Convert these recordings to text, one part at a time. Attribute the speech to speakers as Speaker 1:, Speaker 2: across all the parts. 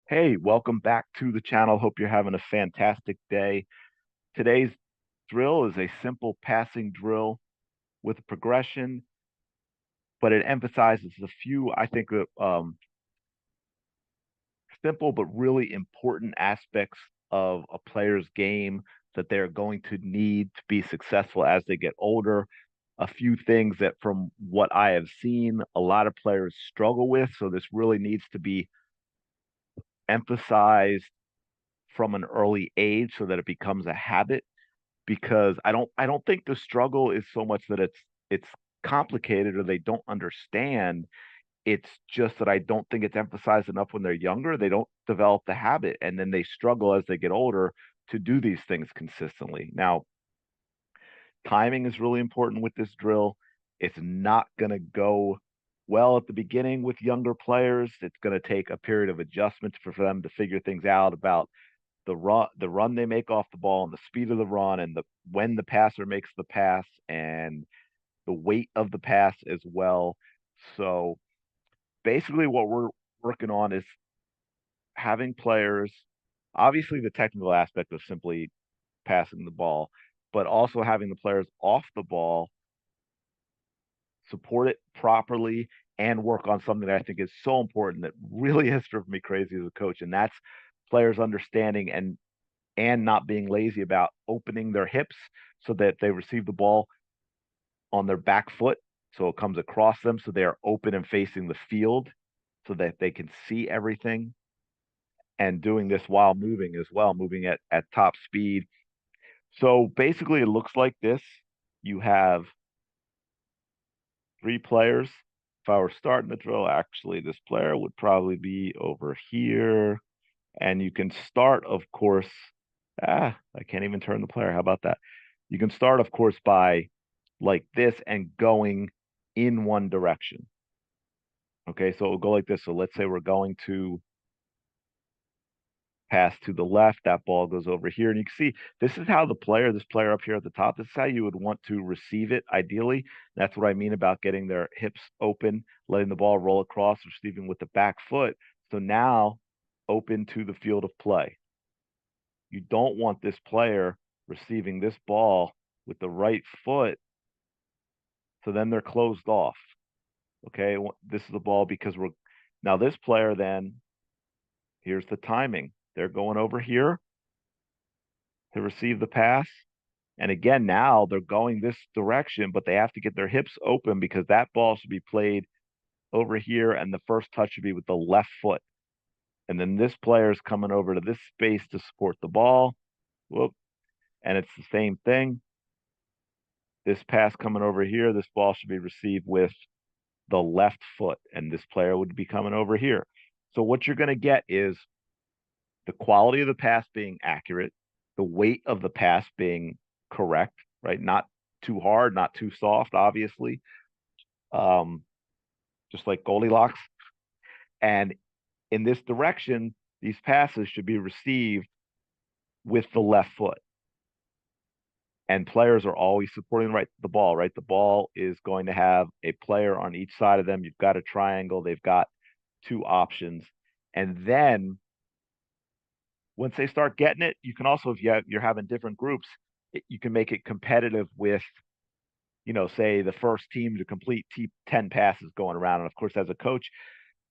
Speaker 1: Hey, welcome back to the channel. Hope you're having a fantastic day. Today's drill is a simple passing drill with a progression, but it emphasizes a few, I think, simple but really important aspects of a player's game that they're going to need to be successful as they get older. A few things that, from what I have seen, a lot of players struggle with. So this really needs to be emphasized from an early age so that it becomes a habit because I don't think the struggle is so much that it's complicated or they don't understand. It's just that I don't think it's emphasized enough when they're younger. They don't develop the habit and then they struggle as they get older to do these things consistently. Now, timing is really important with this drill. It's not going to go well at the beginning with younger players. It's going to take a period of adjustment for them to figure things out about the run they make off the ball and the speed of the run and the when the passer makes the pass and the weight of the pass as well. So basically what we're working on is having players, obviously the technical aspect of simply passing the ball, but also having the players off the ball support it properly and work on something that I think is so important that really has driven me crazy as a coach, and that's players understanding and not being lazy about opening their hips so that they receive the ball on their back foot so it comes across them so they are open and facing the field so that they can see everything, and doing this while moving as well, moving at top speed. So basically it looks like this. You have three players. If I were starting the drill, actually this player would probably be over here. And you can start, of course. I can't even turn the player. How about that? You can start, of course, by like this and going in one direction. Okay, so it'll go like this. So let's say we're going to pass to the left. That ball goes over here. And you can see this is how this player up here at the top, this is how you would want to receive it ideally. That's what I mean about getting their hips open, letting the ball roll across, receiving with the back foot. So now open to the field of play. You don't want this player receiving this ball with the right foot, so then they're closed off. Okay, this is the ball because we're now this player. Then here's the timing. They're going over here to receive the pass. And again, now they're going this direction, but they have to get their hips open because that ball should be played over here, and the first touch should be with the left foot. And then this player is coming over to this space to support the ball. Whoop. And it's the same thing. This pass coming over here, this ball should be received with the left foot, and this player would be coming over here. So what you're going to get is the quality of the pass being accurate, the weight of the pass being correct, right? Not too hard, not too soft, obviously, um, just like Goldilocks. And in this direction, these passes should be received with the left foot. And players are always supporting the ball, right? The ball is going to have a player on each side of them. You've got a triangle. They've got two options. And then once they start getting it, you can also, if you're having different groups, you can make it competitive with, say the first team to complete 10 passes going around. And of course, as a coach,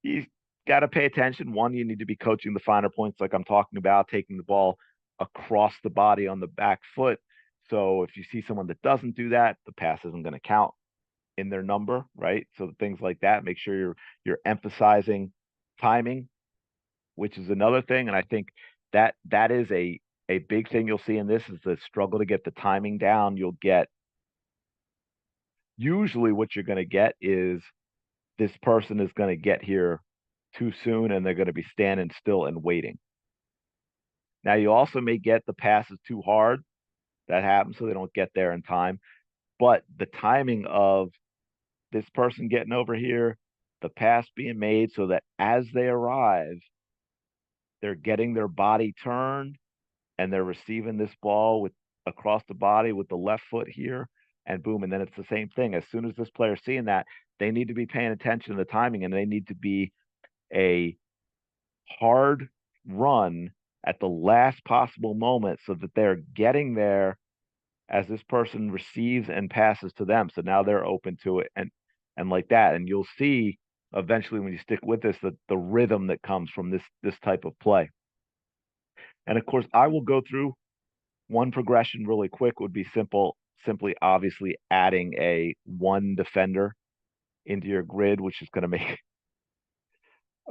Speaker 1: you got to pay attention. One, you need to be coaching the finer points, like I'm talking about, taking the ball across the body on the back foot. So if you see someone that doesn't do that, the pass isn't going to count in their number, right? So things like that, make sure you're emphasizing timing, which is another thing. And I think that is a big thing you'll see in this is the struggle to get the timing down. You'll get usually what you're going to get is this person is going to get here too soon and they're going to be standing still and waiting. Now you also may get the passes too hard. That happens, so they don't get there in time. But the timing of this person getting over here, the pass being made so that as they arrive, they're getting their body turned and they're receiving this ball with across the body with the left foot here, and boom. And then it's the same thing. As soon as this player's seeing that, they need to be paying attention to the timing, and they need to be a hard run at the last possible moment so that they're getting there as this person receives and passes to them. So now they're open to it and like that. And you'll see eventually when you stick with this the rhythm that comes from this type of play. And of course, I will go through one progression really quick would be simply obviously adding a one defender into your grid, which is going to make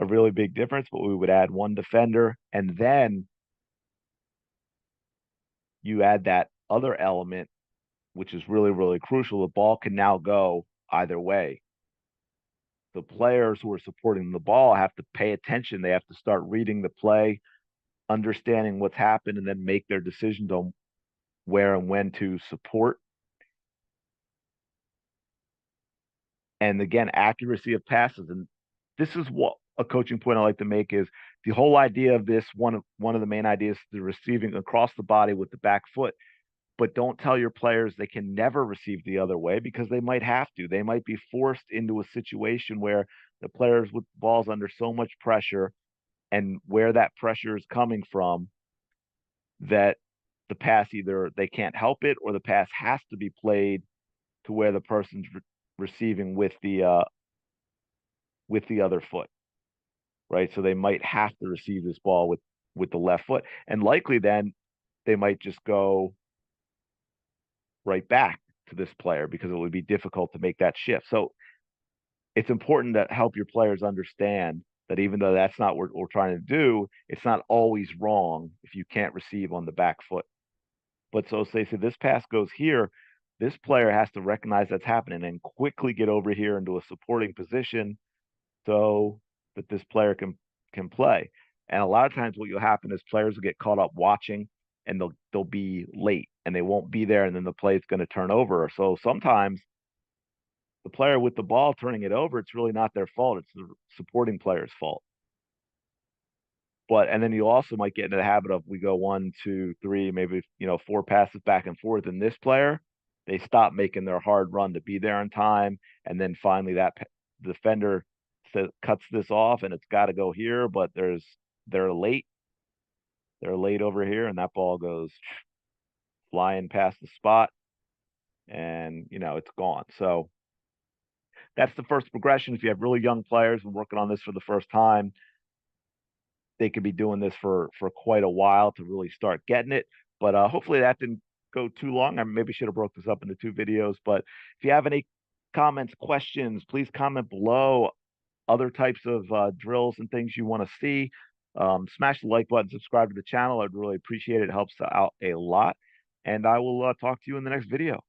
Speaker 1: a really big difference. But we would add one defender, and then you add that other element, which is really, really crucial. The ball can now go either way. The players who are supporting the ball have to pay attention. They have to start reading the play, understanding what's happened, and then make their decisions on where and when to support. And again, accuracy of passes. And this is what a coaching point I like to make is the whole idea of this. One of the main ideas is the receiving across the body with the back foot. But don't tell your players they can never receive the other way because they might have to. They might be forced into a situation where the players with balls under so much pressure and where that pressure is coming from that the pass either they can't help it or the pass has to be played to where the person's receiving with the other foot, right? So they might have to receive this ball with the left foot, and likely then they might just go right back to this player because it would be difficult to make that shift. So it's important to help your players understand that even though that's not what we're trying to do, it's not always wrong if you can't receive on the back foot. But so say this pass goes here, this player has to recognize that's happening and quickly get over here into a supporting position so that this player can play. And a lot of times what will happen is players will get caught up watching and they'll be late and they won't be there and then the play is going to turn over. So sometimes the player with the ball turning it over, it's really not their fault. It's the supporting player's fault. But and then you also might get into the habit of we go one, two, three, maybe four passes back and forth. And this player, they stop making their hard run to be there on time, and then finally that defender cuts this off, and it's got to go here. But they're late, they're late over here, and that ball goes flying past the spot, and it's gone. So that's the first progression. If you have really young players and working on this for the first time, they could be doing this for quite a while to really start getting it. But hopefully that didn't go too long. I maybe should have broke this up into two videos. But if you have any comments, questions, please comment below. Other types of drills and things you want to see. Smash the like button, subscribe to the channel. I'd really appreciate it. It helps out a lot. And I will talk to you in the next video.